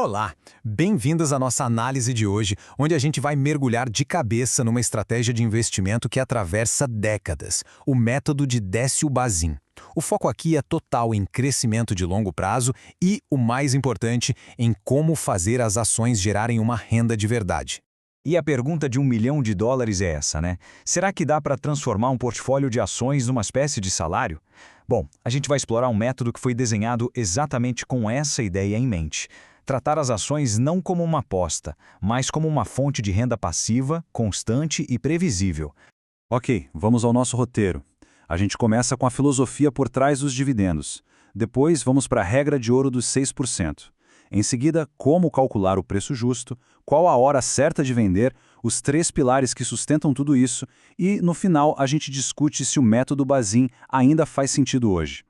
Olá, bem-vindos à nossa análise de hoje, onde a gente vai mergulhar de cabeça numa estratégia de investimento que atravessa décadas, o método de Décio-Bazin. O foco aqui é total em crescimento de longo prazo e, o mais importante, em como fazer as ações gerarem uma renda de verdade. E a pergunta de $1 milhão é essa, né? Será que dá para transformar um portfólio de ações numa espécie de salário? Bom, a gente vai explorar um método que foi desenhado exatamente com essa ideia em mente. Tratar as ações não como uma aposta, mas como uma fonte de renda passiva, constante e previsível. Ok, vamos ao nosso roteiro. A gente começa com a filosofia por trás dos dividendos. Depois, vamos para a regra de ouro dos 6%. Em seguida, como calcular o preço justo, qual a hora certa de vender, os 3 pilares que sustentam tudo isso e, no final, a gente discute se o método Bazin ainda faz sentido hoje.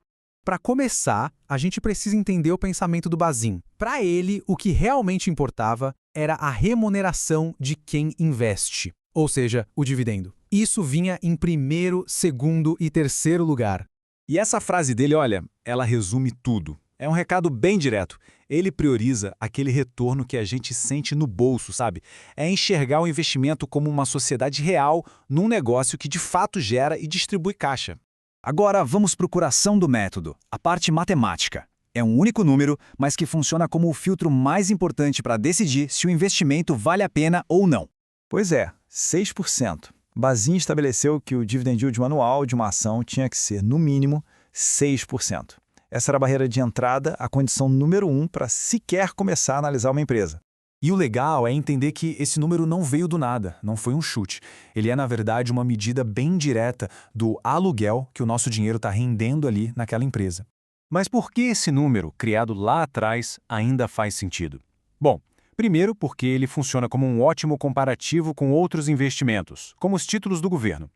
Para começar, a gente precisa entender o pensamento do Bazin. Para ele, o que realmente importava era a remuneração de quem investe, ou seja, o dividendo. Isso vinha em primeiro, segundo e terceiro lugar. E essa frase dele, olha, ela resume tudo. É um recado bem direto. Ele prioriza aquele retorno que a gente sente no bolso, sabe? É enxergar o investimento como uma sociedade real num negócio que de fato gera e distribui caixa. Agora vamos para o coração do método, a parte matemática. É um único número, mas que funciona como o filtro mais importante para decidir se o investimento vale a pena ou não. Pois é, 6%. Bazin estabeleceu que o dividend yield anual de uma ação tinha que ser, no mínimo, 6%. Essa era a barreira de entrada, a condição número 1 para sequer começar a analisar uma empresa. E o legal é entender que esse número não veio do nada, não foi um chute. Ele é, na verdade, uma medida bem direta do aluguel que o nosso dinheiro está rendendo ali naquela empresa. Mas por que esse número, criado lá atrás, ainda faz sentido? Bom, primeiro porque ele funciona como um ótimo comparativo com outros investimentos, como os títulos do governo.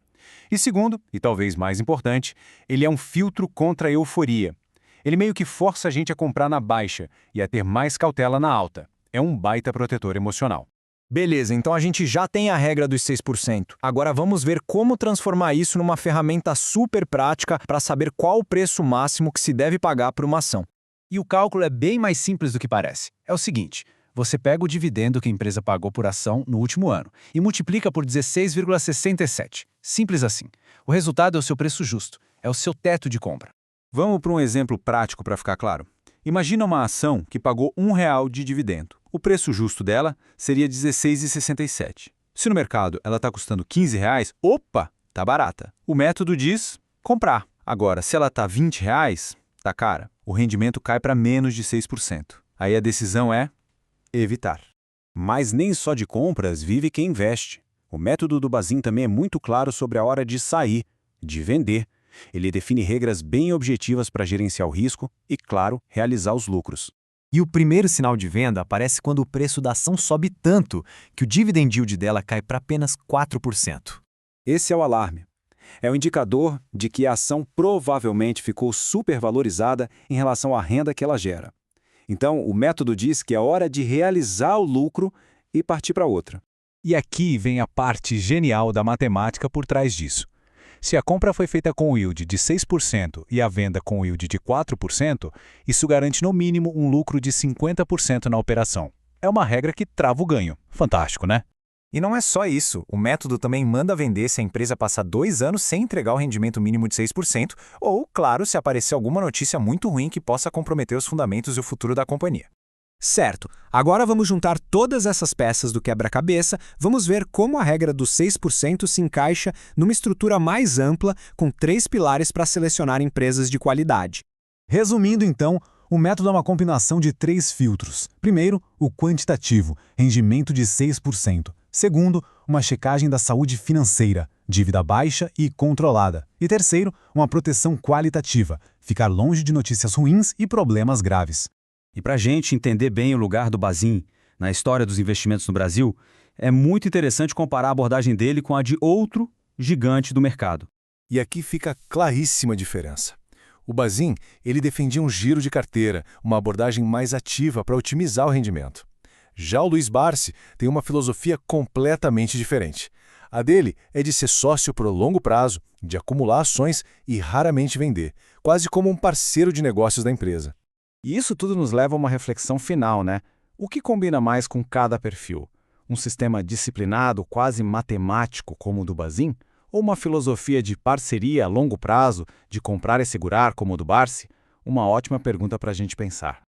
E segundo, e talvez mais importante, ele é um filtro contra a euforia. Ele meio que força a gente a comprar na baixa e a ter mais cautela na alta. É um baita protetor emocional. Beleza, então a gente já tem a regra dos 6%. Agora vamos ver como transformar isso numa ferramenta super prática para saber qual o preço máximo que se deve pagar por uma ação. E o cálculo é bem mais simples do que parece. É o seguinte, você pega o dividendo que a empresa pagou por ação no último ano e multiplica por 16,67. Simples assim. O resultado é o seu preço justo, é o seu teto de compra. Vamos para um exemplo prático para ficar claro. Imagina uma ação que pagou R$ 1 de dividendo. O preço justo dela seria R$ 16,67. Se no mercado ela está custando R$ 15, opa, tá barata. O método diz comprar. Agora, se ela está R$ 20, tá cara. O rendimento cai para menos de 6%. Aí a decisão é evitar. Mas nem só de compras vive quem investe. O método do Bazin também é muito claro sobre a hora de sair, de vender. Ele define regras bem objetivas para gerenciar o risco e, claro, realizar os lucros. E o primeiro sinal de venda aparece quando o preço da ação sobe tanto que o dividend yield dela cai para apenas 4%. Esse é o alarme. É o indicador de que a ação provavelmente ficou supervalorizada em relação à renda que ela gera. Então, o método diz que é hora de realizar o lucro e partir para outra. E aqui vem a parte genial da matemática por trás disso. Se a compra foi feita com o yield de 6% e a venda com o yield de 4%, isso garante no mínimo um lucro de 50% na operação. É uma regra que trava o ganho. Fantástico, né? E não é só isso, o método também manda vender se a empresa passar 2 anos sem entregar o rendimento mínimo de 6%, ou, claro, se aparecer alguma notícia muito ruim que possa comprometer os fundamentos e o futuro da companhia. Certo, agora vamos juntar todas essas peças do quebra-cabeça, vamos ver como a regra dos 6% se encaixa numa estrutura mais ampla com 3 pilares para selecionar empresas de qualidade. Resumindo, então, o método é uma combinação de 3 filtros. Primeiro, o quantitativo, rendimento de 6%. Segundo, uma checagem da saúde financeira, dívida baixa e controlada. E terceiro, uma proteção qualitativa, ficar longe de notícias ruins e problemas graves. E para a gente entender bem o lugar do Bazin na história dos investimentos no Brasil, é muito interessante comparar a abordagem dele com a de outro gigante do mercado. E aqui fica claríssima a diferença. O Bazin, ele defendia um giro de carteira, uma abordagem mais ativa para otimizar o rendimento. Já o Luiz Barsi tem uma filosofia completamente diferente. A dele é de ser sócio por longo prazo, de acumular ações e raramente vender, quase como um parceiro de negócios da empresa. E isso tudo nos leva a uma reflexão final, né? O que combina mais com cada perfil? Um sistema disciplinado, quase matemático, como o do Bazin? Ou uma filosofia de parceria a longo prazo, de comprar e segurar, como o do Barsi? Uma ótima pergunta para a gente pensar.